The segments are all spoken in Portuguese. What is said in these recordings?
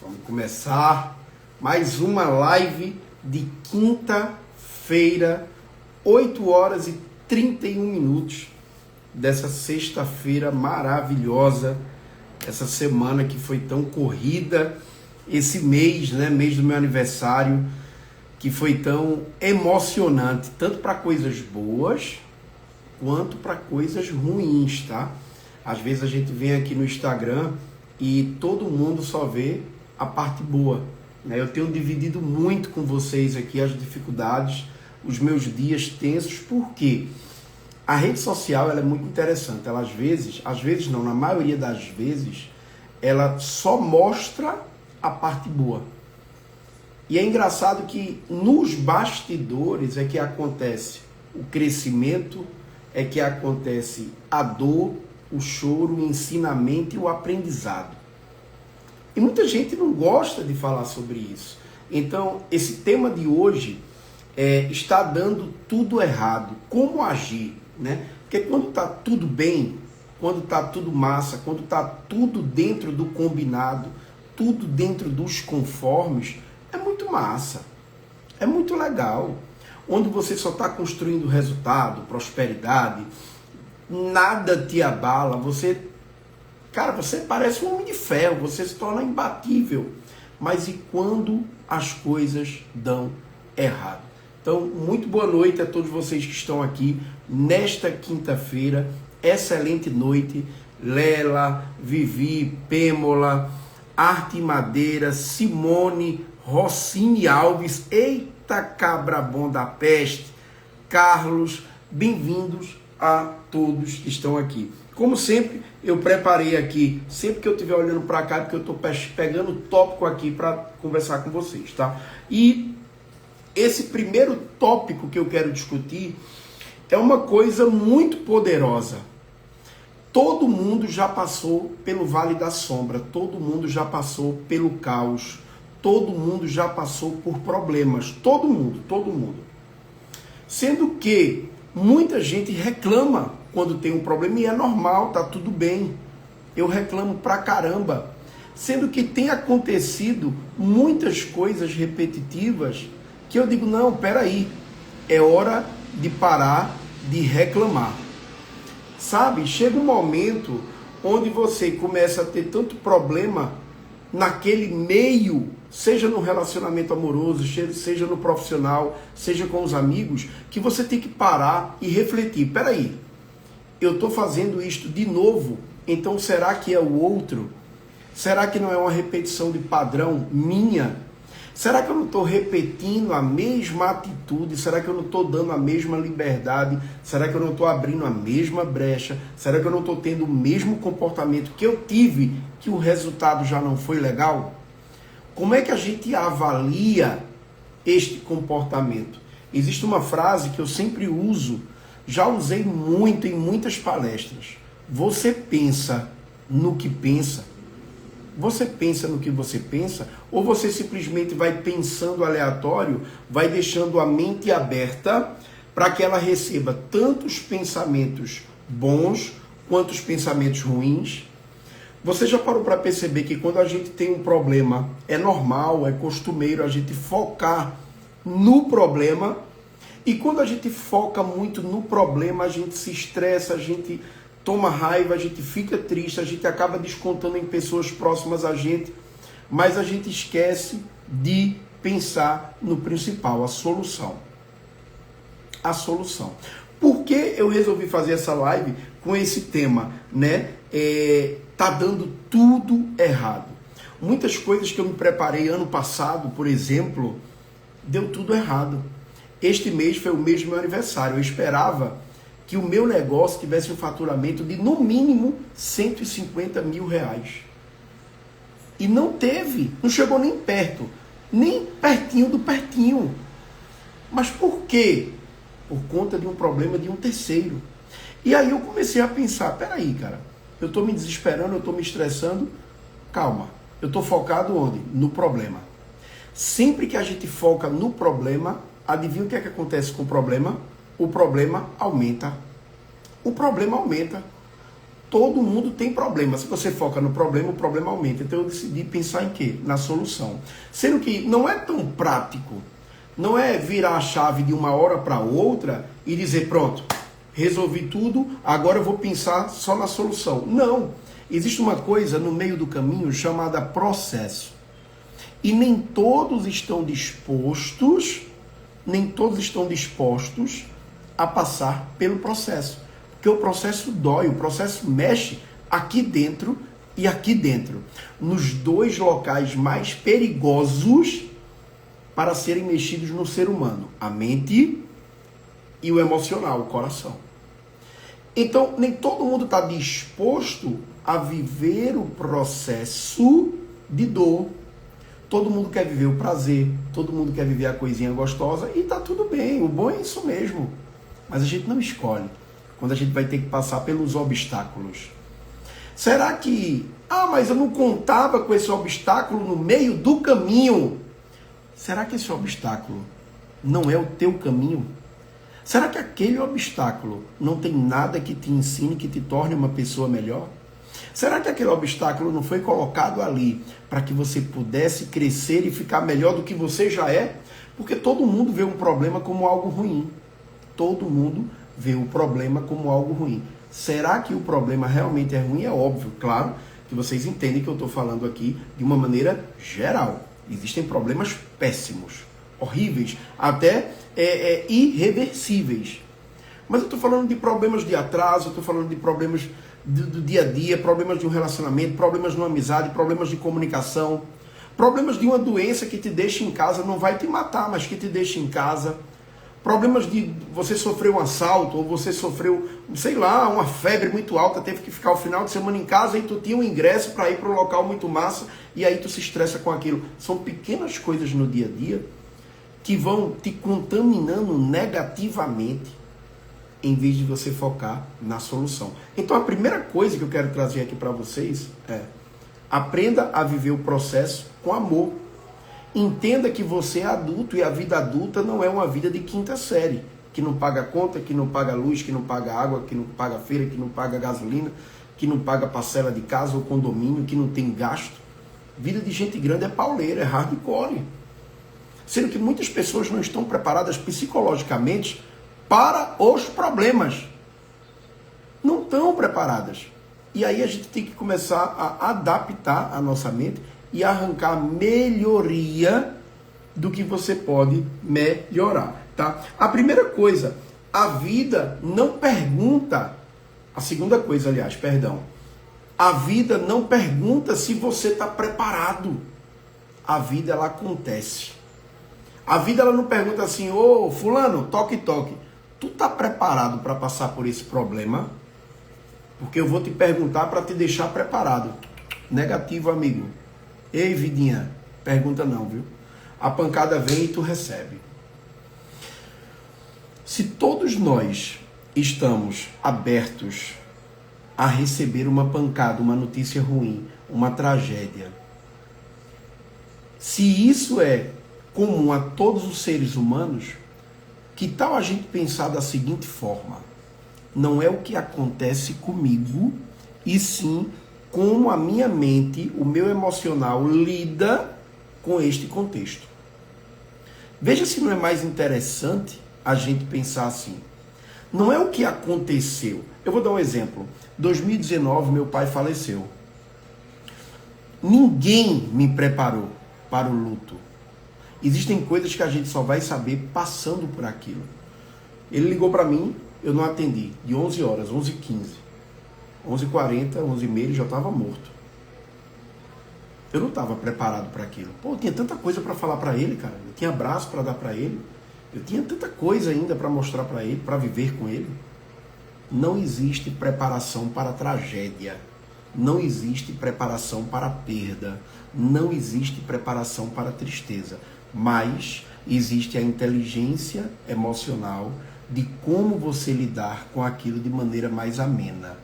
Vamos começar mais uma live de quinta-feira, 8 horas e 31 minutos dessa sexta-feira maravilhosa, essa semana que foi tão corrida, esse mês, né, mês do meu aniversário, que foi tão emocionante, tanto para coisas boas quanto para coisas ruins, tá? Às vezes a gente vem aqui no Instagram e todo mundo só vê a parte boa, né? Eu tenho dividido muito com vocês aqui as dificuldades, os meus dias tensos, porque a rede social ela é muito interessante. Ela às vezes não, na maioria das vezes, ela só mostra a parte boa. E é engraçado que nos bastidores é que acontece o crescimento, é que acontece a dor, o choro, o ensinamento e o aprendizado. E muita gente não gosta de falar sobre isso. Então, esse tema de hoje está dando tudo errado. Como agir, né? Porque quando está tudo bem, quando está tudo massa, quando está tudo dentro do combinado, tudo dentro dos conformes, é muito massa, é muito legal. Onde você só está construindo resultado, prosperidade, nada te abala, você parece um homem de ferro, você se torna imbatível. Mas e quando as coisas dão errado? Então, muito boa noite a todos vocês que estão aqui nesta quinta-feira. Excelente noite. Lela, Vivi, Pêmola, Arte Madeira, Simone, Rossini Alves, eita cabra bom da peste, Carlos, bem-vindos a todos que estão aqui. Como sempre, eu preparei aqui, sempre que eu estiver olhando para cá, porque eu estou pegando o tópico aqui para conversar com vocês, tá? E esse primeiro tópico que eu quero discutir é uma coisa muito poderosa. Todo mundo já passou pelo Vale da Sombra, todo mundo já passou pelo caos, todo mundo já passou por problemas, todo mundo. Sendo que muita gente reclama quando tem um problema e é normal, tá tudo bem. Eu reclamo pra caramba. Sendo que tem acontecido muitas coisas repetitivas que eu digo, não, peraí, é hora de parar de reclamar. Sabe, chega um momento onde você começa a ter tanto problema naquele meio, seja no relacionamento amoroso, seja no profissional, seja com os amigos, que você tem que parar e refletir. Peraí, eu estou fazendo isto de novo, então será que é o outro? Será que não é uma repetição de padrão minha? Será que eu não estou repetindo a mesma atitude? Será que eu não estou dando a mesma liberdade? Será que eu não estou abrindo a mesma brecha? Será que eu não estou tendo o mesmo comportamento que eu tive, que o resultado já não foi legal? Como é que a gente avalia este comportamento? Existe uma frase que eu sempre uso, já usei muito em muitas palestras. Você pensa no que pensa? Você pensa no que você pensa? Ou você simplesmente vai pensando aleatório, vai deixando a mente aberta para que ela receba tanto os pensamentos bons quanto os pensamentos ruins? Você já parou para perceber que quando a gente tem um problema, é normal, é costumeiro a gente focar no problema, e quando a gente foca muito no problema, a gente se estressa, a gente toma raiva, a gente fica triste, a gente acaba descontando em pessoas próximas a gente, mas a gente esquece de pensar no principal, a solução. A solução. Por que eu resolvi fazer essa live com esse tema, né? Tá dando tudo errado. Muitas coisas que eu me preparei ano passado, por exemplo, deu tudo errado. Este mês foi o mês do meu aniversário. Eu esperava que o meu negócio tivesse um faturamento de, no mínimo, 150 mil reais. E não teve, não chegou nem perto, nem pertinho do pertinho. Mas por quê? Por conta de um problema de um terceiro. E aí eu comecei a pensar, peraí, cara, eu estou me desesperando, eu estou me estressando, calma, eu estou focado onde? No problema. Sempre que a gente foca no problema, adivinha o que é que acontece com o problema? O problema aumenta. O problema aumenta. todo mundo tem problema. Se você foca no problema, o problema aumenta. Então eu decidi pensar em quê? Na solução. Sendo que não é tão prático. Não é virar a chave de uma hora para outra e dizer, pronto, resolvi tudo, agora eu vou pensar só na solução. Não. Existe uma coisa no meio do caminho chamada processo. E nem todos estão dispostos a passar pelo processo. Porque o processo dói, o processo mexe aqui dentro e aqui dentro. Nos dois locais mais perigosos para serem mexidos no ser humano. A mente e o emocional, o coração. Então, nem todo mundo está disposto a viver o processo de dor. Todo mundo quer viver o prazer, todo mundo quer viver a coisinha gostosa e tá tudo bem, o bom é isso mesmo. Mas a gente não escolhe quando a gente vai ter que passar pelos obstáculos. Será que, mas eu não contava com esse obstáculo no meio do caminho? Será que esse obstáculo não é o teu caminho? Será que aquele obstáculo não tem nada que te ensine, que te torne uma pessoa melhor? Será que aquele obstáculo não foi colocado ali para que você pudesse crescer e ficar melhor do que você já é? Porque todo mundo vê um problema como algo ruim. Todo mundo vê o problema como algo ruim. Será que o problema realmente é ruim? É óbvio, claro, que vocês entendem que eu estou falando aqui de uma maneira geral. Existem problemas péssimos, horríveis, até irreversíveis. Mas eu estou falando de problemas de atraso, eu estou falando de problemas do dia a dia, problemas de um relacionamento, problemas de uma amizade, problemas de comunicação, problemas de uma doença que te deixa em casa, não vai te matar, mas que te deixa em casa, problemas de você sofreu um assalto, ou você sofreu, sei lá, uma febre muito alta, teve que ficar o final de semana em casa e tu tinha um ingresso para ir para um local muito massa, e aí tu se estressa com aquilo. São pequenas coisas no dia a dia que vão te contaminando negativamente, em vez de você focar na solução. Então a primeira coisa que eu quero trazer aqui para vocês é: aprenda a viver o processo com amor. Entenda que você é adulto e a vida adulta não é uma vida de quinta série, que não paga conta, que não paga luz, que não paga água, que não paga feira, que não paga gasolina, que não paga parcela de casa ou condomínio, que não tem gasto. Vida de gente grande é pauleira, é hardcore. Sendo que muitas pessoas não estão preparadas psicologicamente para os problemas. Não estão preparadas. E aí a gente tem que começar a adaptar a nossa mente e arrancar melhoria do que você pode melhorar, tá? A primeira coisa, a vida não pergunta. A segunda coisa, aliás, perdão. A vida não pergunta se você está preparado. A vida, ela acontece. A vida, ela não pergunta assim: ô fulano, toque, toque. Tu tá preparado para passar por esse problema? Porque eu vou te perguntar para te deixar preparado. Negativo, amigo. Ei, vidinha, pergunta não, viu? A pancada vem e tu recebe. Se todos nós estamos abertos a receber uma pancada, uma notícia ruim, uma tragédia, se isso é comum a todos os seres humanos, que tal a gente pensar da seguinte forma: não é o que acontece comigo, e sim como a minha mente, o meu emocional lida com este contexto. Veja se não é mais interessante a gente pensar assim. Não é o que aconteceu. Eu vou dar um exemplo. 2019, meu pai faleceu. Ninguém me preparou para o luto. Existem coisas que a gente só vai saber passando por aquilo. Ele ligou para mim, eu não atendi. De 11 horas, 11h15. 11h40, 11h30, ele já estava morto. Eu não estava preparado para aquilo. Pô, eu tinha tanta coisa para falar para ele, cara. Eu tinha abraço para dar para ele. Eu tinha tanta coisa ainda para mostrar para ele, para viver com ele. Não existe preparação para a tragédia. Não existe preparação para a perda. Não existe preparação para a tristeza. Mas existe a inteligência emocional de como você lidar com aquilo de maneira mais amena.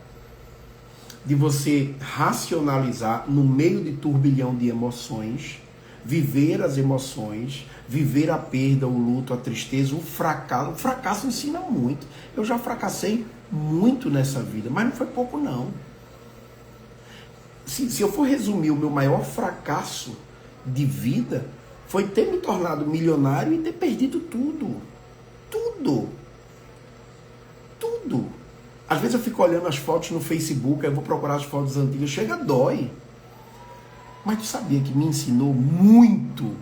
De você racionalizar no meio de turbilhão de emoções, viver as emoções, viver a perda, o luto, a tristeza, o fracasso. O fracasso ensina muito. Eu já fracassei muito nessa vida, mas não foi pouco não. se eu for resumir o meu maior fracasso de vida, foi ter me tornado milionário e ter perdido tudo. Tudo. Tudo. Às vezes eu fico olhando as fotos no Facebook, aí eu vou procurar as fotos antigas, chega, dói. Mas tu sabia que me ensinou muito?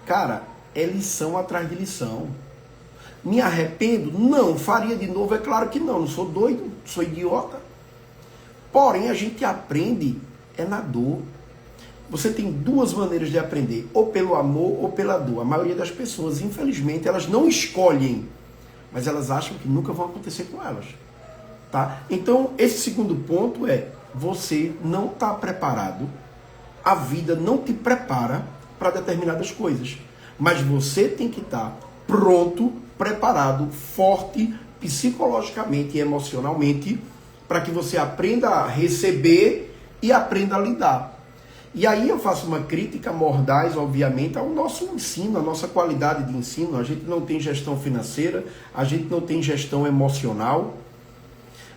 Cara, é lição atrás de lição. Me arrependo? Não. Faria de novo? É claro que não. Não sou doido, sou idiota. Porém, a gente aprende é na dor. Você tem duas maneiras de aprender, ou pelo amor ou pela dor. A maioria das pessoas, infelizmente, elas não escolhem, mas elas acham que nunca vão acontecer com elas. Tá? Então, esse segundo ponto é, você não está preparado, a vida não te prepara para determinadas coisas, mas você tem que estar pronto, preparado, forte, psicologicamente e emocionalmente, para que você aprenda a receber e aprenda a lidar. E aí eu faço uma crítica mordaz, obviamente, ao nosso ensino, à nossa qualidade de ensino. A gente não tem gestão financeira, a gente não tem gestão emocional,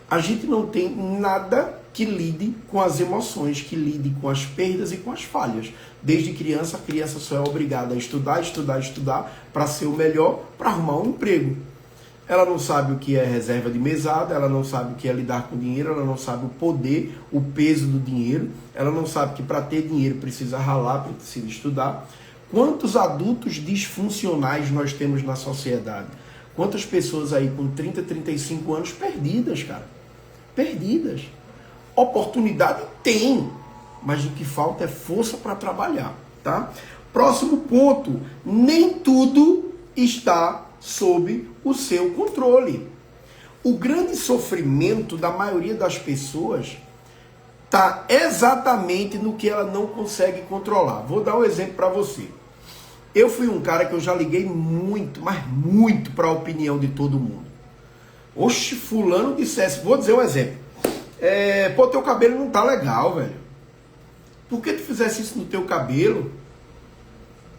a gente não tem nada que lide com as emoções, que lide com as perdas e com as falhas. Desde criança, a criança só é obrigada a estudar, estudar, estudar para ser o melhor, para arrumar um emprego. Ela não sabe o que é reserva de mesada, ela não sabe o que é lidar com dinheiro, ela não sabe o poder, o peso do dinheiro, ela não sabe que para ter dinheiro precisa ralar, precisa estudar. Quantos adultos disfuncionais nós temos na sociedade? Quantas pessoas aí com 30, 35 anos perdidas, cara? Perdidas. Oportunidade tem, mas o que falta é força para trabalhar, tá? Próximo ponto, nem tudo está sob o seu controle. O grande sofrimento da maioria das pessoas está exatamente no que ela não consegue controlar. Vou dar um exemplo para você. Eu fui um cara que eu já liguei muito, mas muito para a opinião de todo mundo. Oxe, fulano dissesse, vou dizer um exemplo. Pô, teu cabelo não tá legal, velho. Por que tu fizesse isso no teu cabelo?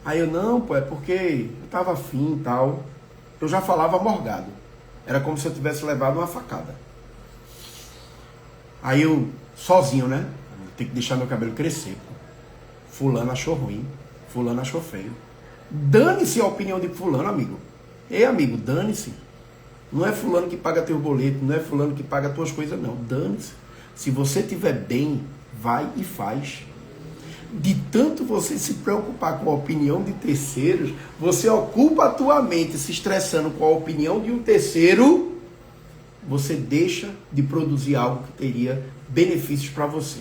Aí eu, não, pô, é porque eu tava afim e tal. Eu já falava morgado. Era como se eu tivesse levado uma facada. Aí eu, sozinho, né? Tem que deixar meu cabelo crescer. Pô. Fulano achou ruim. Fulano achou feio. Dane-se a opinião de fulano, amigo. Ei, amigo, dane-se. Não é fulano que paga teu boleto, não é fulano que paga tuas coisas, não. Dane-se. Se você estiver bem, vai e faz. De tanto você se preocupar com a opinião de terceiros, você ocupa a tua mente se estressando com a opinião de um terceiro, você deixa de produzir algo que teria benefícios para você.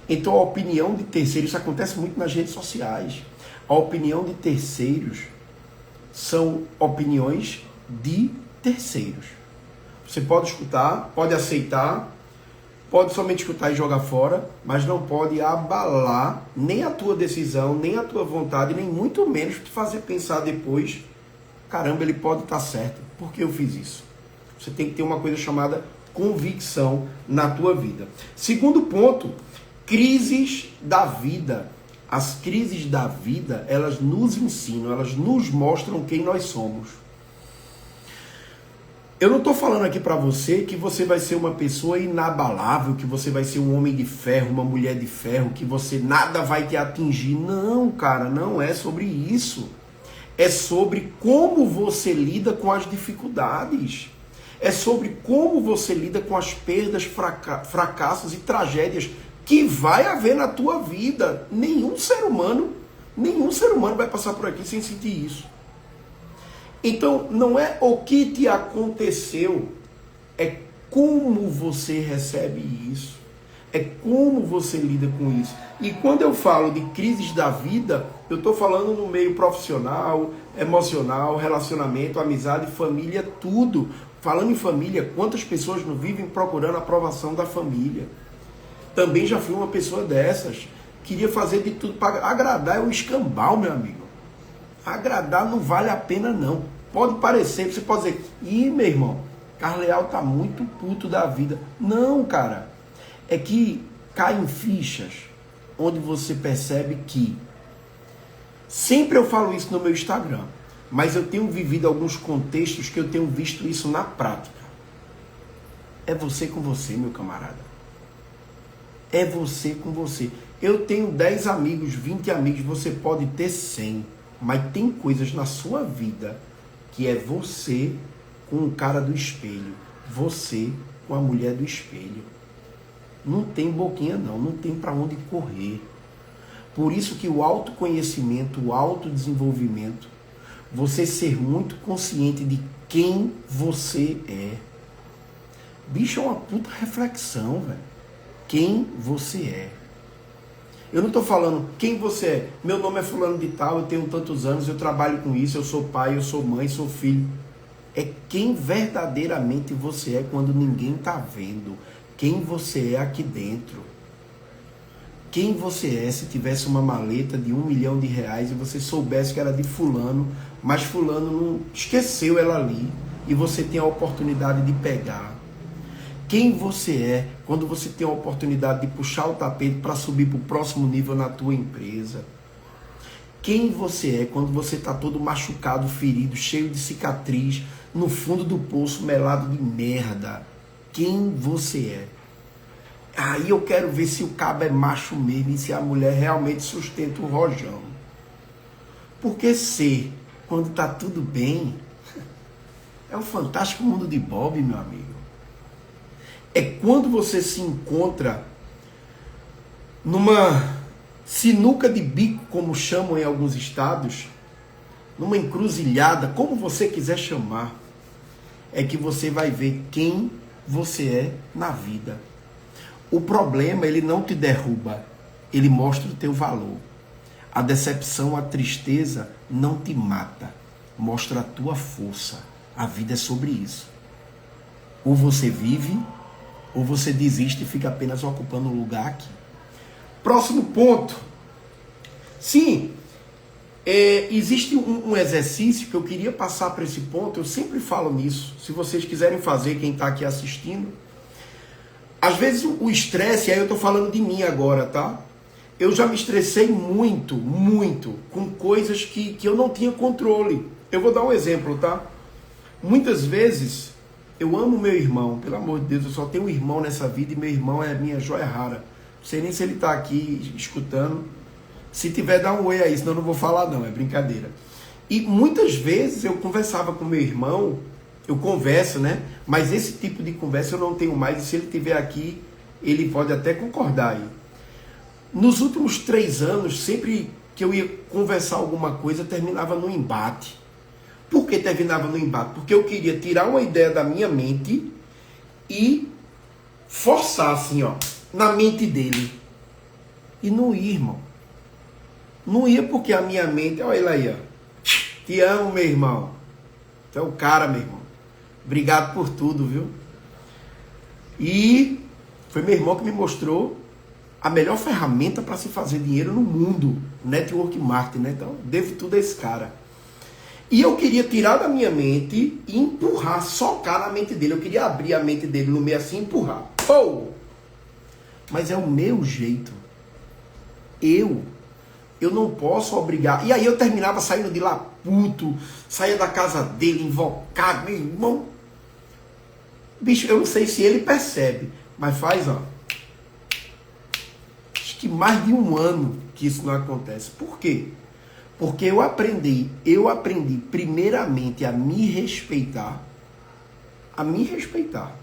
Então a opinião de terceiros, isso acontece muito nas redes sociais, a opinião de terceiros são opiniões de terceiros. Você pode escutar, pode aceitar, pode somente escutar e jogar fora, mas não pode abalar nem a tua decisão, nem a tua vontade, nem muito menos te fazer pensar depois, caramba, ele pode estar certo, por que eu fiz isso? Você tem que ter uma coisa chamada convicção na tua vida. Segundo ponto, crises da vida. As crises da vida, elas nos ensinam, elas nos mostram quem nós somos. Eu não estou falando aqui para você que você vai ser uma pessoa inabalável, que você vai ser um homem de ferro, uma mulher de ferro, que você nada vai te atingir. Não, cara, não é sobre isso. É sobre como você lida com as dificuldades. É sobre como você lida com as perdas, fracassos e tragédias que vai haver na tua vida. Nenhum ser humano vai passar por aqui sem sentir isso. Então, não é o que te aconteceu, é como você recebe isso, é como você lida com isso. E quando eu falo de crises da vida, eu estou falando no meio profissional, emocional, relacionamento, amizade, família, tudo. Falando em família, quantas pessoas não vivem procurando a aprovação da família? Também já fui uma pessoa dessas. Queria fazer de tudo para agradar, é um escambau, meu amigo. Agradar não vale a pena, não. Pode parecer, você pode dizer, ih, meu irmão, Carleal tá muito puto da vida. Não, cara. É que caem fichas onde você percebe que... Sempre eu falo isso no meu Instagram, mas eu tenho vivido alguns contextos que eu tenho visto isso na prática. É você com você, meu camarada. É você com você. Eu tenho 10 amigos, 20 amigos, você pode ter 100. Mas tem coisas na sua vida que é você com o cara do espelho. Você com a mulher do espelho. Não tem boquinha não, não tem para onde correr. Por isso que o autoconhecimento, o autodesenvolvimento, você ser muito consciente de quem você é. Bicho, é uma puta reflexão, velho. Quem você é. Eu não estou falando quem você é. Meu nome é fulano de tal, eu tenho tantos anos, eu trabalho com isso, eu sou pai, eu sou mãe, sou filho. É quem verdadeiramente você é quando ninguém está vendo. Quem você é aqui dentro. Quem você é se tivesse uma maleta de R$1 milhão e você soubesse que era de fulano, mas fulano não esqueceu ela ali e você tem a oportunidade de pegar. Quem você é quando você tem a oportunidade de puxar o tapete para subir para o próximo nível na tua empresa. Quem você é quando você está todo machucado, ferido, cheio de cicatriz, no fundo do poço, melado de merda. Quem você é. Aí eu quero ver se o cabo é macho mesmo e se a mulher realmente sustenta o rojão. Porque ser, quando está tudo bem, é o fantástico mundo de Bob, meu amigo. É quando você se encontra numa sinuca de bico, como chamam em alguns estados, numa encruzilhada, como você quiser chamar, é que você vai ver quem você é na vida. O problema, ele não te derruba, ele mostra o teu valor. A decepção, a tristeza não te mata, mostra a tua força. A vida é sobre isso. Ou você vive, ou você desiste e fica apenas ocupando um lugar aqui. Próximo ponto. Sim, existe um exercício que eu queria passar para esse ponto, eu sempre falo nisso. Se vocês quiserem fazer, quem está aqui assistindo. Às vezes o estresse, aí eu estou falando de mim agora, tá? Eu já me estressei muito, muito, com coisas que eu não tinha controle. Eu vou dar um exemplo, tá? Muitas vezes, eu amo meu irmão, pelo amor de Deus, eu só tenho um irmão nessa vida e meu irmão é a minha joia rara. Não sei nem se ele está aqui escutando. Se tiver, dá um oi aí, senão eu não vou falar não, é brincadeira. E muitas vezes eu conversava com meu irmão, eu converso, né? Mas esse tipo de conversa eu não tenho mais, e se ele estiver aqui, ele pode até concordar aí. Nos últimos 3 anos, sempre que eu ia conversar alguma coisa, terminava no embate. Por que terminava no embate? Porque eu queria tirar uma ideia da minha mente e forçar assim, ó, na mente dele. E não ia, irmão. Não ia porque a minha mente... Olha ele aí, ó. Te amo, meu irmão. Tu é o cara, meu irmão. Obrigado por tudo, viu? E foi meu irmão que me mostrou a melhor ferramenta para se fazer dinheiro no mundo. Network marketing, né? Então, devo tudo a esse cara. E eu queria tirar da minha mente e empurrar, socar na mente dele. Eu queria abrir a mente dele no meio assim e empurrar. Pou! Mas é o meu jeito. Eu não posso obrigar. E aí eu terminava saindo de lá puto, saía da casa dele invocado, meu irmão. Bicho, eu não sei se ele percebe, mas faz, ó. Acho que mais de 1 ano que isso não acontece. Por quê? Porque eu aprendi primeiramente a me respeitar. A me respeitar.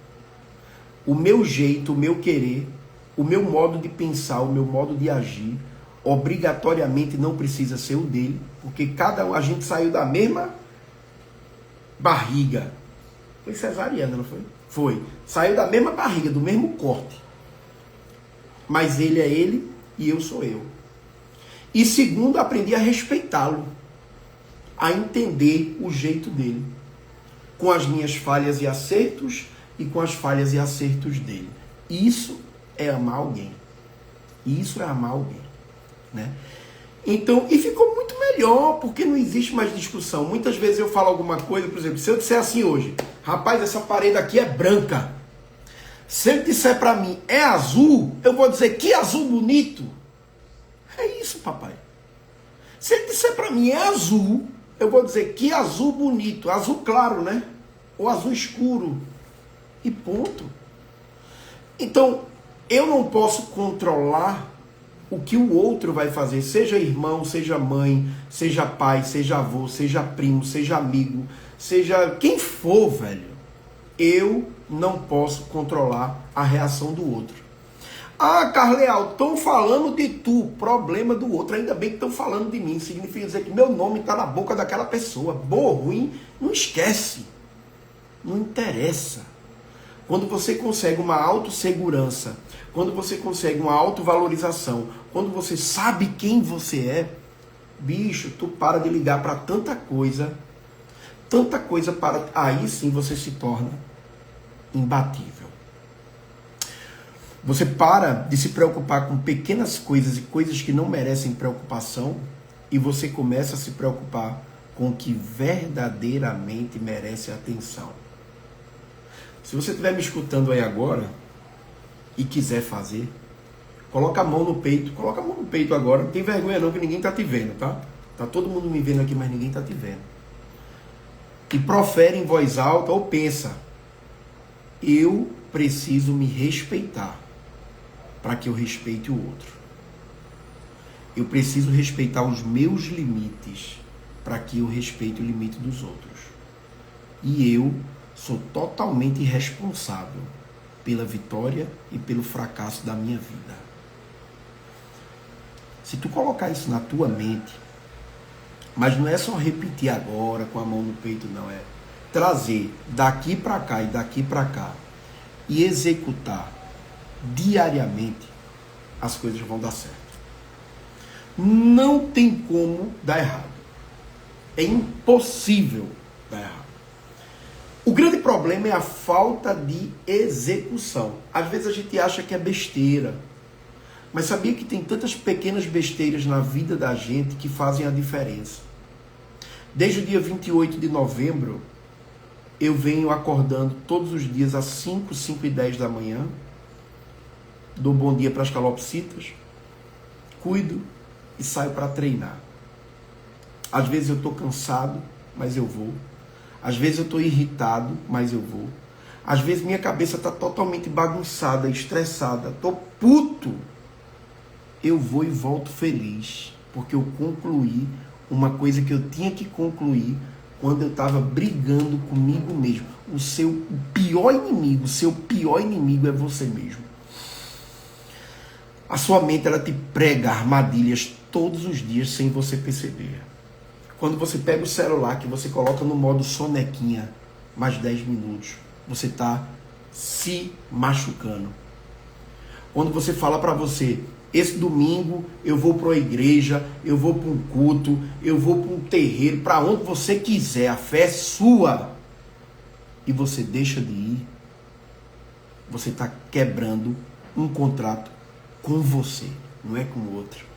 O meu jeito, o meu querer, o meu modo de pensar, o meu modo de agir, obrigatoriamente não precisa ser o dele, porque cada um, a gente saiu da mesma barriga. Foi cesariana, não foi? Foi. Saiu da mesma barriga, do mesmo corte. Mas ele é ele e eu sou eu. E segundo, aprendi a respeitá-lo, a entender o jeito dele, com as minhas falhas e acertos e com as falhas e acertos dele. Isso é amar alguém. Isso é amar alguém, né? Então, e ficou muito melhor, porque não existe mais discussão. Muitas vezes eu falo alguma coisa, por exemplo, se eu disser assim hoje, rapaz, essa parede aqui é branca. Se ele disser pra mim, é azul, eu vou dizer, que azul bonito. É isso, papai. Se ele disser pra mim, é azul, eu vou dizer, que azul bonito. Azul claro, né? Ou azul escuro. E ponto. Então, Eu não posso controlar o que o outro vai fazer, seja irmão, seja mãe, seja pai, seja avô, seja primo, seja amigo, seja quem for, velho. Eu não posso controlar a reação do outro. Ah, Carleal, estão falando de tu, problema do outro. Ainda bem que estão falando de mim. Significa dizer que meu nome está na boca daquela pessoa. Bom ou ruim, não esquece. Não interessa. Quando você consegue uma autossegurança, quando você consegue uma autovalorização, quando você sabe quem você é, bicho, tu para de ligar para tanta coisa para... Aí sim você se torna imbatível. Você para de se preocupar com pequenas coisas e coisas que não merecem preocupação e você começa a se preocupar com o que verdadeiramente merece atenção. Se você estiver me escutando aí agora e quiser fazer, coloca a mão no peito. Coloca a mão no peito agora. Não tem vergonha não, que ninguém está te vendo, tá? Tá todo mundo me vendo aqui, mas ninguém está te vendo. E profere em voz alta ou pensa: eu preciso me respeitar para que eu respeite o outro. Eu preciso respeitar os meus limites para que eu respeite o limite dos outros. E eu sou totalmente responsável pela vitória e pelo fracasso da minha vida. Se tu colocar isso na tua mente, mas não é só repetir agora com a mão no peito, não, é trazer daqui para cá e daqui para cá e executar diariamente, as coisas vão dar certo. Não tem como dar errado. É impossível dar errado. O grande problema é a falta de execução. Às vezes a gente acha que é besteira, mas sabia que tem tantas pequenas besteiras na vida da gente que fazem a diferença. Desde o dia 28 de novembro, eu venho acordando todos os dias às 5h10 da manhã, dou bom dia para as calopsitas, cuido e saio para treinar. Às vezes eu estou cansado, mas eu vou. Às vezes eu estou irritado, mas eu vou. Às vezes minha cabeça está totalmente bagunçada, estressada, estou puto. Eu vou e volto feliz, porque eu concluí uma coisa que eu tinha que concluir quando eu estava brigando comigo mesmo. O seu pior inimigo é você mesmo. A sua mente, ela te prega armadilhas todos os dias sem você perceber. Quando você pega o celular, que você coloca no modo sonequinha, mais 10 minutos, você está se machucando. Quando você fala para você: esse domingo eu vou para a igreja, eu vou para um culto, eu vou para um terreiro, para onde você quiser, a fé é sua, e você deixa de ir, você está quebrando um contrato com você, não é com o outro.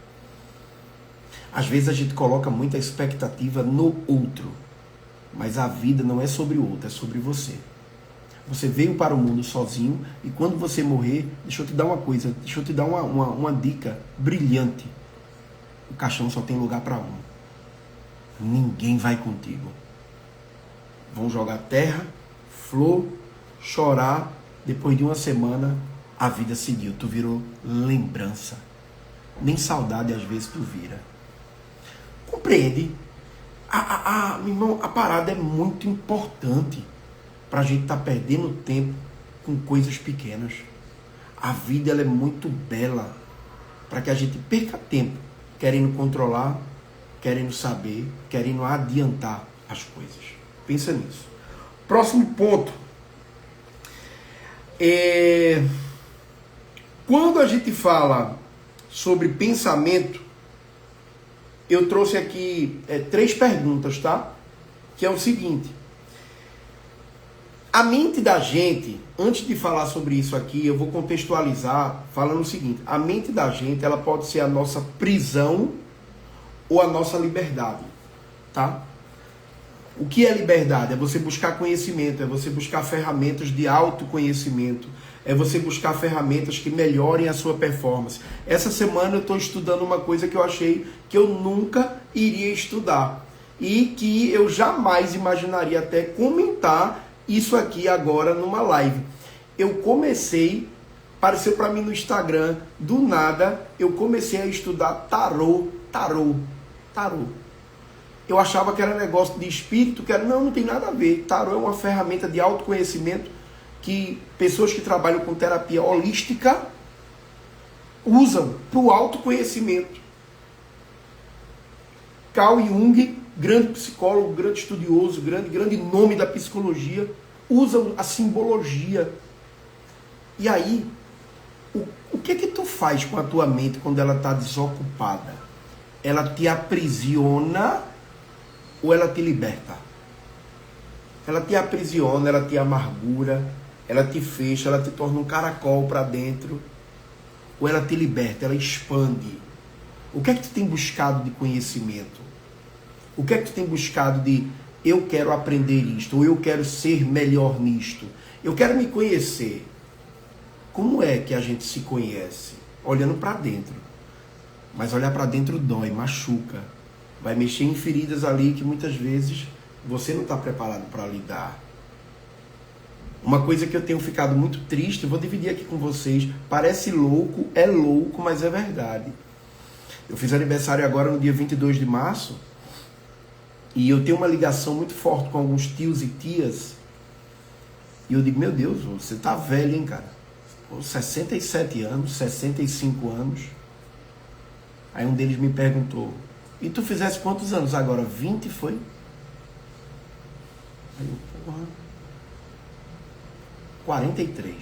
Às vezes a gente coloca muita expectativa no outro, mas a vida não é sobre o outro, é sobre você. Você veio para o mundo sozinho e quando você morrer, deixa eu te dar uma coisa, deixa eu te dar uma dica brilhante. O caixão só tem lugar para um. Ninguém vai contigo. Vão jogar terra, flor, chorar. Depois de uma semana, a vida seguiu. Tu virou lembrança. Nem saudade às vezes tu vira. Compreende? Meu irmão, a parada é muito importante para a gente estar perdendo tempo com coisas pequenas. A vida, ela é muito bela para que a gente perca tempo querendo controlar, querendo saber, querendo adiantar as coisas. Pensa nisso. Próximo ponto. Quando a gente fala sobre pensamento, eu trouxe aqui 3 perguntas, tá? Que é o seguinte: a mente da gente, antes de falar sobre isso aqui, eu vou contextualizar falando o seguinte: a mente da gente, ela pode ser a nossa prisão ou a nossa liberdade, tá? O que é liberdade? É você buscar conhecimento, é você buscar ferramentas de autoconhecimento, é você buscar ferramentas que melhorem a sua performance. Essa semana eu estou estudando uma coisa que eu achei que eu nunca iria estudar e que eu jamais imaginaria até comentar isso aqui agora numa live. Eu comecei apareceu para mim no Instagram, do nada, eu comecei a estudar tarô. Eu achava que era negócio de espírito, que era, não tem nada a ver. Tarô é uma ferramenta de autoconhecimento que pessoas que trabalham com terapia holística usam para o autoconhecimento. Carl Jung, grande psicólogo, grande estudioso, grande nome da psicologia, usa a simbologia. E aí, o que tu faz com a tua mente quando ela está desocupada? Ela te aprisiona ou ela te liberta? Ela te aprisiona, ela te amargura, ela te fecha, ela te torna um caracol para dentro, ou ela te liberta, ela expande. O que é que tu tem buscado de conhecimento? O que é que tu tem buscado de eu quero aprender isto, ou eu quero ser melhor nisto? Eu quero me conhecer. Como é que a gente se conhece? Olhando para dentro. Mas olhar para dentro dói, machuca. Vai mexer em feridas ali que muitas vezes você não está preparado para lidar. Uma coisa que eu tenho ficado muito triste, eu vou dividir aqui com vocês. Parece louco, é louco, mas é verdade. Eu fiz aniversário agora no dia 22 de março. E eu tenho uma ligação muito forte com alguns tios e tias. E eu digo, meu Deus, você tá velho, hein, cara? 67 anos, 65 anos. Aí um deles me perguntou, e tu fizesse quantos anos agora? 20 foi? Aí eu, porra, 43.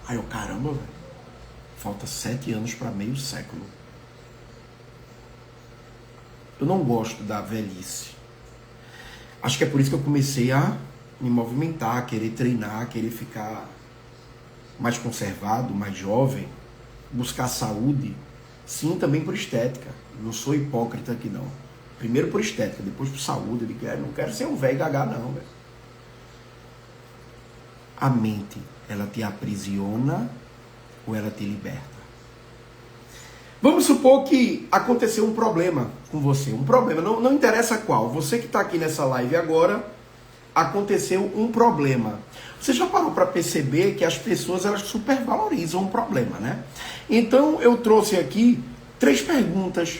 Aí eu, caramba, velho, falta 7 anos para meio século. Eu não gosto da velhice. Acho que é por isso que eu comecei a me movimentar, a querer treinar, a querer ficar mais conservado, mais jovem, buscar saúde. Sim, também por estética. Não sou hipócrita aqui, não. Primeiro por estética, depois por saúde. Não quero ser um velho gaga, não, velho. A mente, ela te aprisiona ou ela te liberta? Vamos supor que aconteceu um problema com você. Um problema, não interessa qual. Você que está aqui nessa live agora, aconteceu um problema. Você já parou para perceber que as pessoas, elas supervalorizam um problema, né? Então eu trouxe aqui 3 perguntas.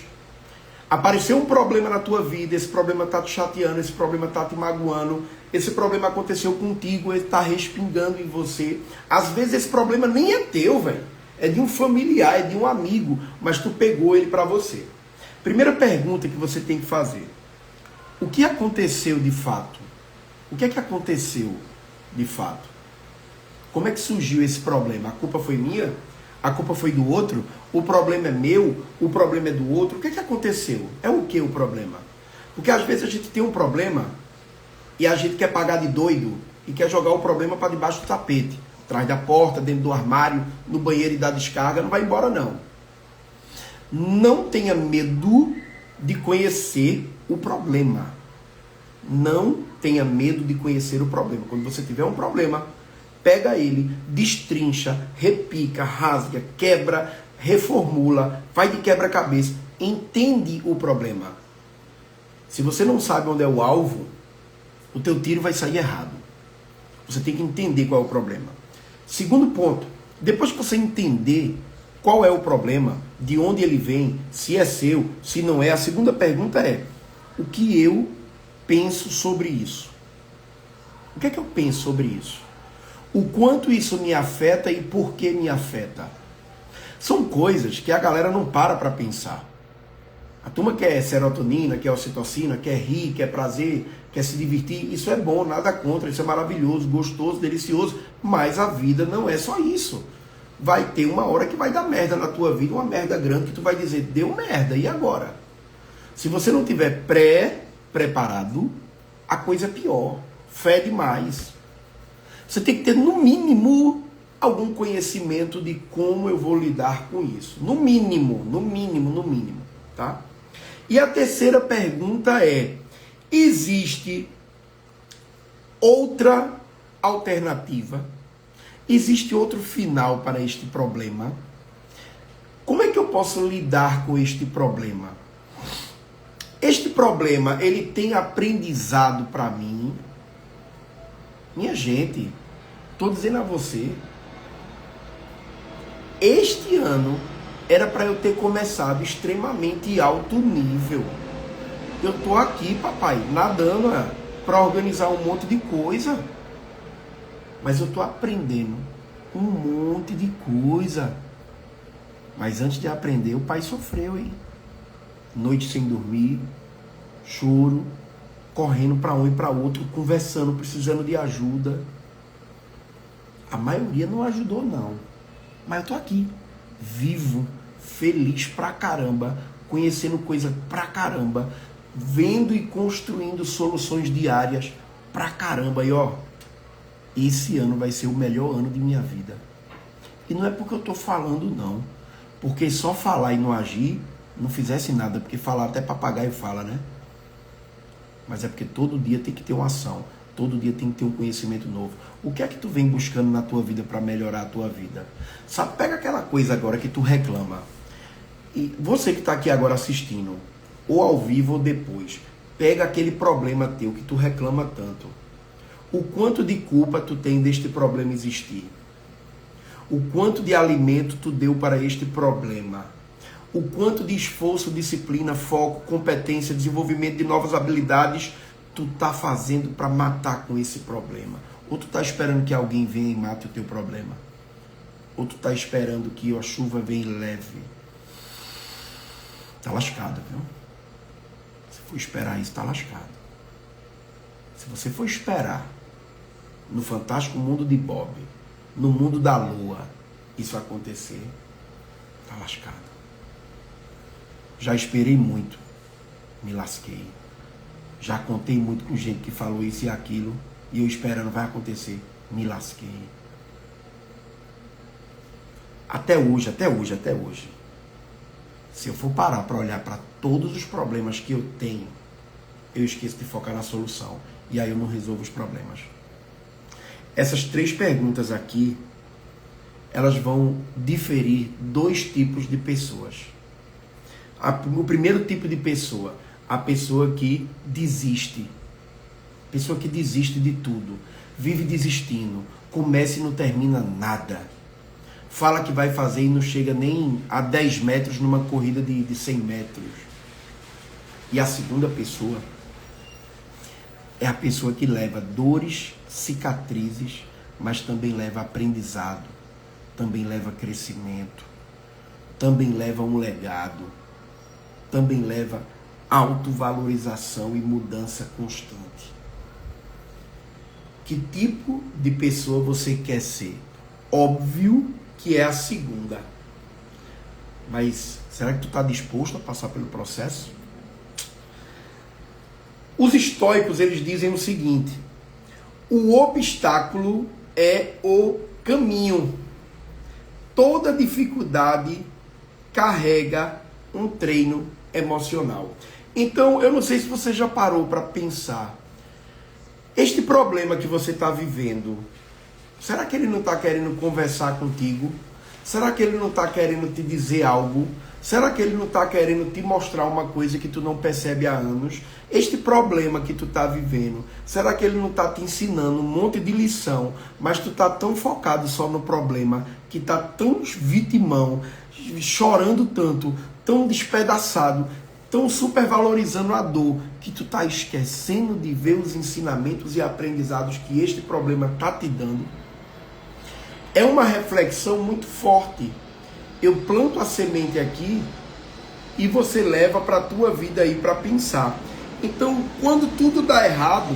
Apareceu um problema na tua vida, esse problema está te chateando, esse problema está te magoando, esse problema aconteceu contigo, ele está respingando em você. Às vezes esse problema nem é teu, velho. É de um familiar, é de um amigo, mas tu pegou ele para você. Primeira pergunta que você tem que fazer. O que aconteceu de fato? O que é que aconteceu de fato? Como é que surgiu esse problema? A culpa foi minha? A culpa foi do outro? O problema é meu? O problema é do outro? O que é que aconteceu? É o que o problema? Porque às vezes a gente tem um problema e a gente quer pagar de doido e quer jogar o problema para debaixo do tapete. Atrás da porta, dentro do armário, no banheiro e da descarga, não vai embora não. Não tenha medo de conhecer o problema. Não tenha medo de conhecer o problema. Quando você tiver um problema, pega ele, destrincha, repica, rasga, quebra, reformula, vai de quebra-cabeça, entende o problema. Se você não sabe onde é o alvo, o teu tiro vai sair errado. Você tem que entender qual é o problema. Segundo ponto, depois que você entender qual é o problema, de onde ele vem, se é seu, se não é, a segunda pergunta é, o que eu penso sobre isso? O que é que eu penso sobre isso? O quanto isso me afeta e por que me afeta? São coisas que a galera não para pensar. A turma quer serotonina, quer ocitocina, quer rir, quer prazer, quer se divertir. Isso é bom, nada contra, isso é maravilhoso, gostoso, delicioso. Mas a vida não é só isso. Vai ter uma hora que vai dar merda na tua vida, uma merda grande que tu vai dizer, deu merda, e agora? Se você não tiver preparado, a coisa é pior, fede mais. Você tem que ter, no mínimo, algum conhecimento de como eu vou lidar com isso. No mínimo, tá? E a terceira pergunta é, existe outra alternativa? Existe outro final para este problema? Como é que eu posso lidar com este problema? Este problema, ele tem aprendizado para mim? Minha gente, estou dizendo a você, Este ano era para eu ter começado extremamente alto nível. Eu tô aqui, papai, nadando para organizar um monte de coisa. Mas eu tô aprendendo um monte de coisa. Mas antes de aprender, o pai sofreu, hein? Noite sem dormir, choro, correndo para um e para outro, conversando, precisando de ajuda. A maioria não ajudou, não. Mas eu tô aqui, vivo, feliz pra caramba, conhecendo coisa pra caramba, vendo e construindo soluções diárias pra caramba. E ó, esse ano vai ser o melhor ano de minha vida. E não é porque eu tô falando, não. Porque só falar e não agir não fizesse nada, porque falar até papagaio fala, né? Mas é porque todo dia tem que ter uma ação, todo dia tem que ter um conhecimento novo. O que é que tu vem buscando na tua vida para melhorar a tua vida? Sabe, pega aquela coisa agora que tu reclama. E você que está aqui agora assistindo, ou ao vivo ou depois, pega aquele problema teu que tu reclama tanto. O quanto de culpa tu tem deste problema existir? O quanto de alimento tu deu para este problema? O quanto de esforço, disciplina, foco, competência, desenvolvimento de novas habilidades tu tá fazendo para matar com esse problema? Ou tu tá esperando que alguém venha e mate o teu problema? Ou tu tá esperando que a chuva venha e leve? Tá lascado, viu? Se for esperar isso, tá lascado. Se você for esperar no fantástico mundo de Bob, no mundo da lua, isso acontecer, tá lascado. Já esperei muito, me lasquei. Já contei muito com gente que falou isso e aquilo, e eu esperando vai acontecer, me lasquei. Até hoje. Se eu for parar para olhar para todos os problemas que eu tenho, eu esqueço de focar na solução. E aí eu não resolvo os problemas. Essas 3 perguntas aqui, elas vão diferir 2 tipos de pessoas. O primeiro tipo de pessoa, a pessoa que desiste. Pessoa que desiste de tudo. Vive desistindo. Começa e não termina nada. Fala que vai fazer e não chega nem a 10 metros numa corrida de 100 metros. E a segunda pessoa é a pessoa que leva dores, cicatrizes, mas também leva aprendizado, também leva crescimento, também leva um legado, também leva autovalorização e mudança constante. Que tipo de pessoa você quer ser? Óbvio que é a segunda. Mas será que tu está disposto a passar pelo processo? Os estoicos, eles dizem o seguinte: o obstáculo é o caminho. Toda dificuldade carrega um treino emocional. Então, eu não sei se você já parou para pensar. Este problema que você está vivendo, será que ele não está querendo conversar contigo? Será que ele não está querendo te dizer algo? Será que ele não está querendo te mostrar uma coisa que tu não percebe há anos? Este problema que tu está vivendo, será que ele não está te ensinando um monte de lição, mas tu está tão focado só no problema, que está tão vitimão, chorando tanto, tão despedaçado, tão supervalorizando a dor, que tu está esquecendo de ver os ensinamentos e aprendizados que este problema está te dando? É uma reflexão muito forte. Eu planto a semente aqui e você leva para a tua vida aí para pensar. Então, quando tudo dá errado,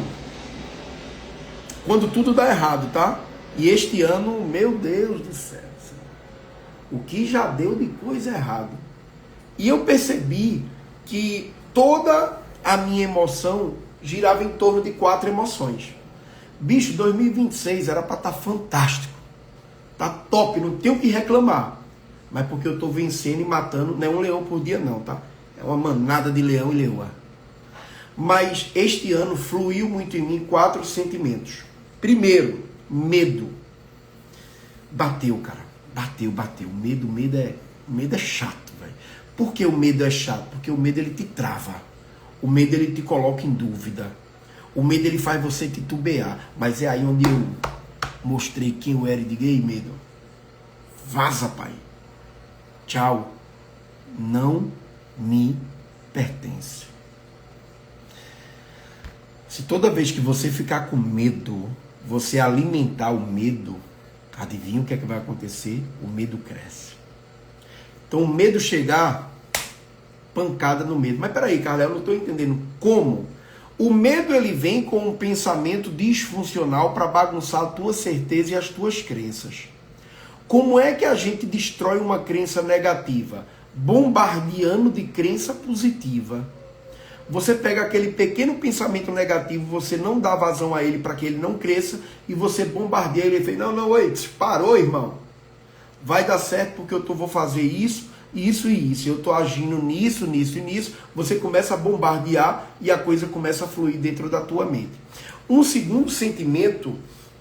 tá? E este ano, meu Deus do céu, o que já deu de coisa errada. E eu percebi que toda a minha emoção girava em torno de 4 emoções. Bicho, 2026 era para estar fantástico. Tá top, não tenho o que reclamar. Mas porque eu tô vencendo e matando, não é um leão por dia não, tá? É uma manada de leão e leoa. Mas este ano fluiu muito em mim 4 sentimentos. Primeiro, medo. Bateu, cara. Bateu. Medo é chato, velho. Por que o medo é chato? Porque o medo ele te trava. O medo ele te coloca em dúvida. O medo ele faz você titubear. Mas é aí onde eu mostrei quem eu era e digo: ei, medo, vaza, pai. Tchau. Não me pertence. Se toda vez que você ficar com medo, você alimentar o medo, adivinha o que é que vai acontecer? O medo cresce. Então o medo chegar, pancada no medo. Mas peraí, Carla, eu não estou entendendo como. O medo ele vem com um pensamento disfuncional para bagunçar a tua certeza e as tuas crenças. Como é que a gente destrói uma crença negativa? Bombardeando de crença positiva. Você pega aquele pequeno pensamento negativo, você não dá vazão a ele para que ele não cresça, e você bombardeia ele e fala, não, oi, parou, irmão. Vai dar certo porque eu vou fazer isso, isso e isso. Eu estou agindo nisso, nisso e nisso. Você começa a bombardear e a coisa começa a fluir dentro da tua mente. Um segundo sentimento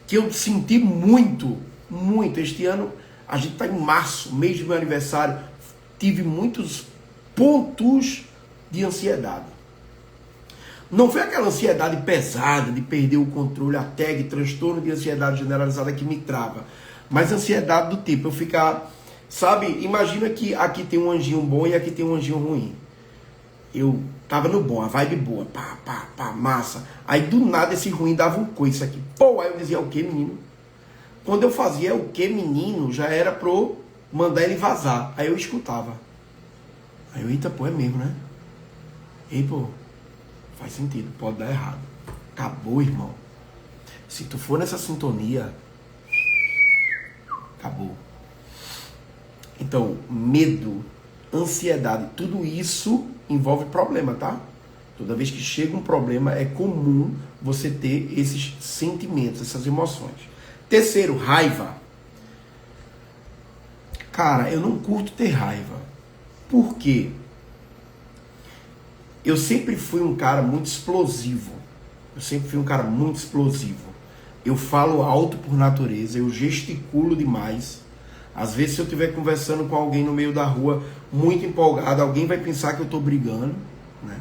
que eu senti muito, este ano, a gente está em março, mês do meu aniversário, tive muitos pontos de ansiedade. Não foi aquela ansiedade pesada de perder o controle, a tag, transtorno de ansiedade generalizada que me trava. Mas ansiedade do tipo, eu ficar, sabe, imagina que aqui tem um anjinho bom e aqui tem um anjinho ruim. Eu tava no bom, a vibe boa, pá, massa. Aí do nada esse ruim dava um coice aqui. Pô, aí eu dizia, o que, menino? Quando eu fazia o que, menino, já era pro mandar ele vazar. Aí eu escutava. Aí eu, eita, pô, é mesmo, né? Ei, pô, faz sentido, pode dar errado. Acabou, irmão. Se tu for nessa sintonia, acabou. Então, medo, ansiedade, tudo isso envolve problema, tá? Toda vez que chega um problema, é comum você ter esses sentimentos, essas emoções. Terceiro, raiva. Cara, eu não curto ter raiva. Por quê? Eu sempre fui um cara muito explosivo. Eu falo alto por natureza, eu gesticulo demais. Às vezes, se eu estiver conversando com alguém no meio da rua, muito empolgado, alguém vai pensar que eu estou brigando, né?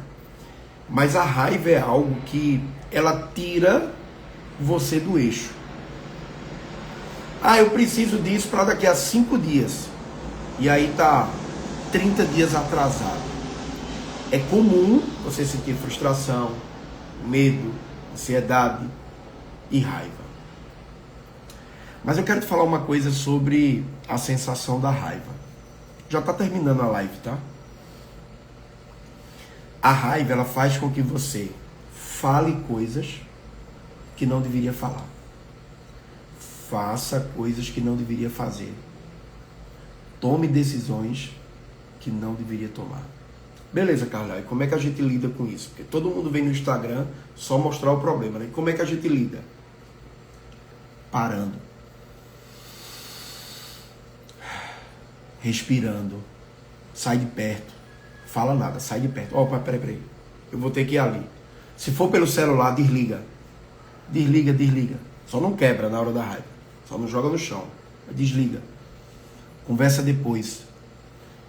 Mas a raiva é algo que ela tira você do eixo. Ah, eu preciso disso para daqui a 5 dias. E aí tá 30 dias atrasado. É comum você sentir frustração, medo, ansiedade e raiva. Mas eu quero te falar uma coisa sobre a sensação da raiva. Já está terminando a live, tá? A raiva, ela faz com que você fale coisas que não deveria falar. Faça coisas que não deveria fazer. Tome decisões que não deveria tomar. Beleza, Carla, e como é que a gente lida com isso? Porque todo mundo vem no Instagram só mostrar o problema, né? Como é que a gente lida? Parando. Respirando. Sai de perto. Fala nada, sai de perto. Ó, peraí. Eu vou ter que ir ali. Se for pelo celular, desliga. Desliga. Só não quebra na hora da raiva. Só não joga no chão. Desliga. Conversa depois.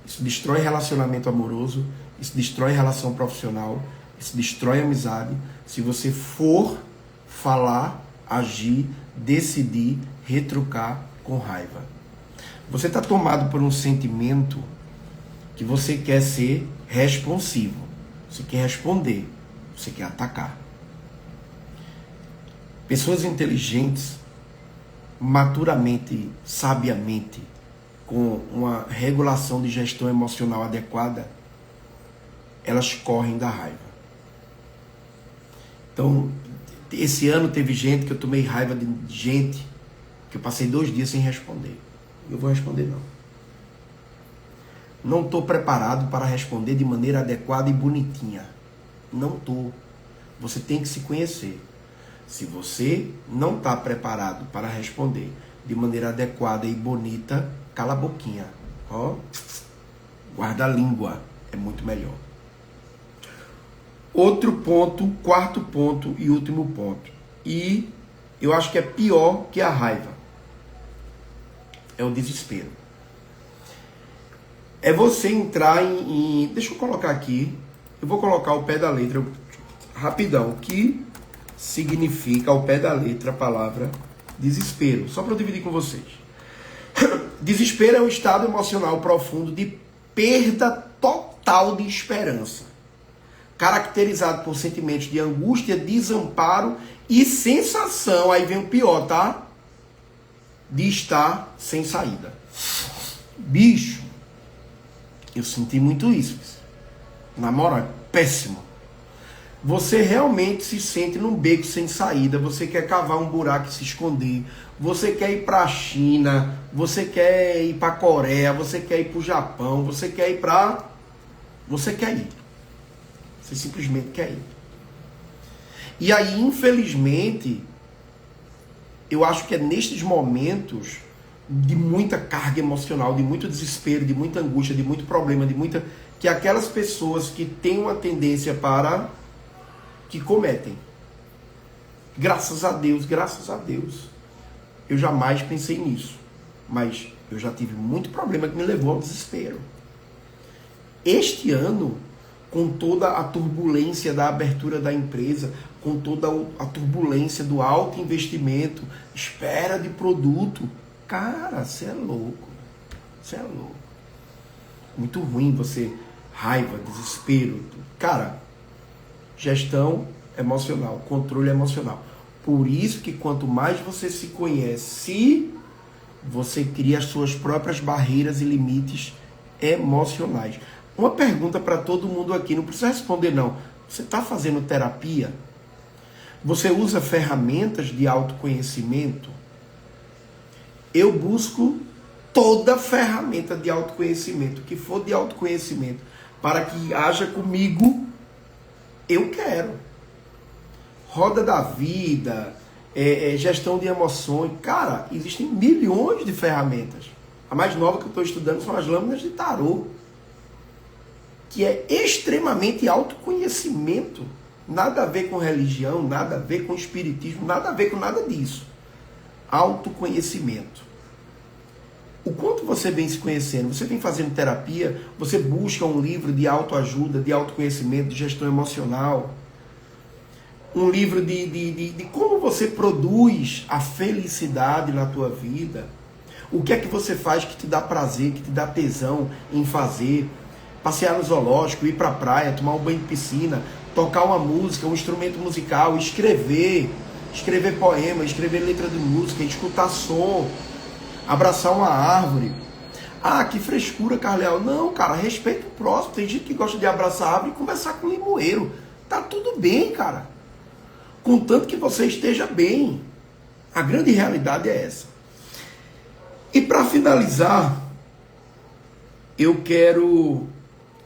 Isso destrói relacionamento amoroso. Isso destrói relação profissional. Isso destrói amizade. Se você for falar, agir, decidir, retrucar com raiva. Você está tomado por um sentimento que você quer ser responsivo. Você quer responder. Você quer atacar. Pessoas inteligentes, maturamente, sabiamente, com uma regulação de gestão emocional adequada, elas correm da raiva. Então, esse ano teve gente que eu tomei raiva de gente que eu passei 2 dias sem responder. Eu vou responder não. Não estou preparado para responder de maneira adequada e bonitinha. Não estou. Você tem que se conhecer. Se você não está preparado para responder de maneira adequada e bonita, cala a boquinha. Ó, guarda a língua. É muito melhor. Outro ponto, quarto ponto e último ponto. E eu acho que é pior que a raiva. É o desespero. É você entrar em... Deixa eu colocar aqui. Eu vou colocar ao pé da letra. Rapidão. O que significa ao pé da letra a palavra desespero? Só para eu dividir com vocês. Desespero é um estado emocional profundo de perda total de esperança, caracterizado por sentimentos de angústia, desamparo e sensação, aí vem o pior, tá? De estar sem saída. Bicho, eu senti muito isso. Na moral, é péssimo. Você realmente se sente num beco sem saída, você quer cavar um buraco e se esconder, você quer ir para a China, você quer ir para a Coreia, você quer ir para o Japão, você quer ir para... Você quer ir. Você simplesmente quer ir. E aí, infelizmente, eu acho que é nestes momentos de muita carga emocional, de muito desespero, de muita angústia, de muito problema, de muita... que aquelas pessoas que têm uma tendência para... que cometem. Graças a Deus, eu jamais pensei nisso. Mas eu já tive muito problema que me levou ao desespero. Este ano, com toda a turbulência da abertura da empresa, com toda a turbulência do alto investimento, espera de produto, cara, você é louco. Você é louco. Muito ruim você, raiva, desespero. Cara, gestão emocional, controle emocional. Por isso que quanto mais você se conhece, você cria as suas próprias barreiras e limites emocionais. Uma pergunta para todo mundo aqui, não precisa responder não. Você está fazendo terapia? Você usa ferramentas de autoconhecimento? Eu busco toda ferramenta de autoconhecimento, que for de autoconhecimento, para que haja comigo, eu quero. Roda da vida, gestão de emoções. Cara, existem milhões de ferramentas. A mais nova que eu estou estudando são as lâminas de tarô, que é extremamente autoconhecimento. Nada a ver com religião, nada a ver com espiritismo, nada a ver com nada disso. Autoconhecimento. O quanto você vem se conhecendo, você vem fazendo terapia, você busca um livro de autoajuda, de autoconhecimento, de gestão emocional, um livro de como você produz a felicidade na tua vida, o que é que você faz que te dá prazer, que te dá tesão em fazer, passear no zoológico, ir para a praia, tomar um banho de piscina, tocar uma música, um instrumento musical, escrever poema, escrever letra de música, escutar som, abraçar uma árvore. Ah, que frescura, Carleal. Não, cara, respeita o próximo. Tem gente que gosta de abraçar a árvore e conversar com o limoeiro. Tá tudo bem, cara. Contanto que você esteja bem. A grande realidade é essa. E para finalizar, eu quero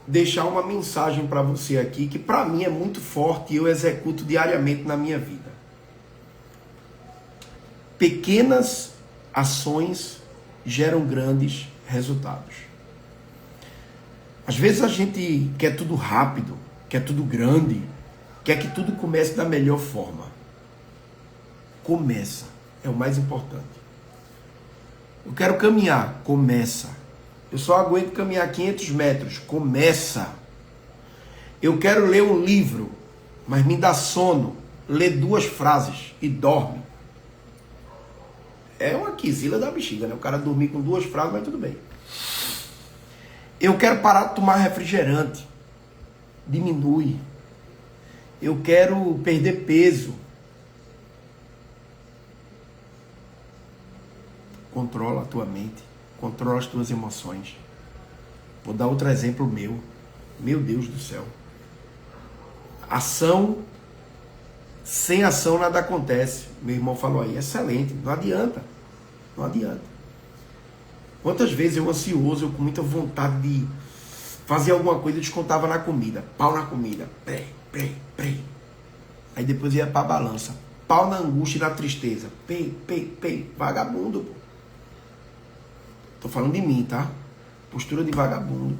deixar uma mensagem para você aqui, que para mim é muito forte e eu executo diariamente na minha vida. Pequenas ações geram grandes resultados. Às vezes a gente quer tudo rápido, quer tudo grande, quer que tudo comece da melhor forma. Começa, é o mais importante. Eu quero caminhar, começa. Eu só aguento caminhar 500 metros, começa. Eu quero ler um livro, mas me dá sono, lê 2 frases e dorme. É uma quizila da bexiga, né? O cara dormir com 2 frases, mas tudo bem. Eu quero parar de tomar refrigerante. Diminui. Eu quero perder peso. Controla a tua mente. Controla as tuas emoções. Vou dar outro exemplo meu. Meu Deus do céu. Ação. Sem ação nada acontece. Meu irmão falou aí, excelente. Não adianta. Não adianta. Quantas vezes eu ansioso, eu com muita vontade de fazer alguma coisa, eu descontava na comida. Pau na comida. Prei. Aí depois ia pra balança. Pau na angústia e na tristeza. Pei. Vagabundo, pô. Tô falando de mim, tá? Postura de vagabundo.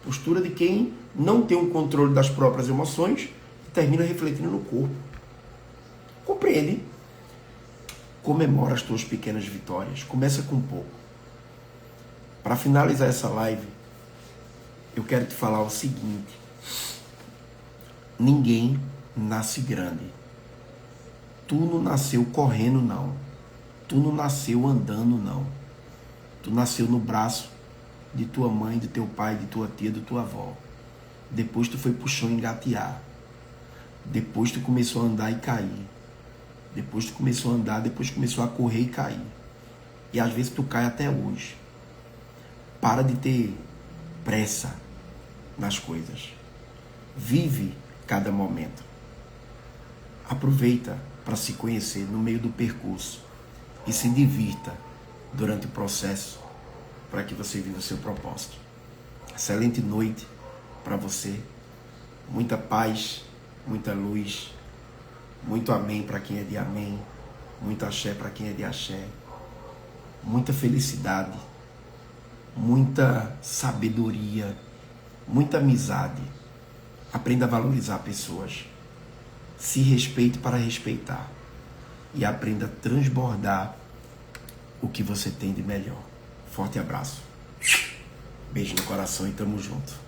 Postura de quem não tem um controle das próprias emoções e termina refletindo no corpo. Compreende? Comemora as tuas pequenas vitórias. Começa com pouco. Para finalizar essa live, eu quero te falar o seguinte. Ninguém nasce grande. Tu não nasceu correndo, não. Tu não nasceu andando, não. Tu nasceu no braço de tua mãe, de teu pai, de tua tia, de tua avó. Depois tu foi pro chão engatear. Depois tu começou a andar e cair. Depois tu começou a andar, depois começou a correr e cair. E às vezes tu cai até hoje. Para de ter pressa nas coisas. Vive cada momento. Aproveita para se conhecer no meio do percurso e se divirta durante o processo para que você viva o seu propósito. Excelente noite para você. Muita paz, muita luz, muito amém para quem é de amém, muito axé para quem é de axé, muita felicidade, muita sabedoria, muita amizade. Aprenda a valorizar pessoas. Se respeite para respeitar. E aprenda a transbordar o que você tem de melhor. Forte abraço. Beijo no coração e tamo junto.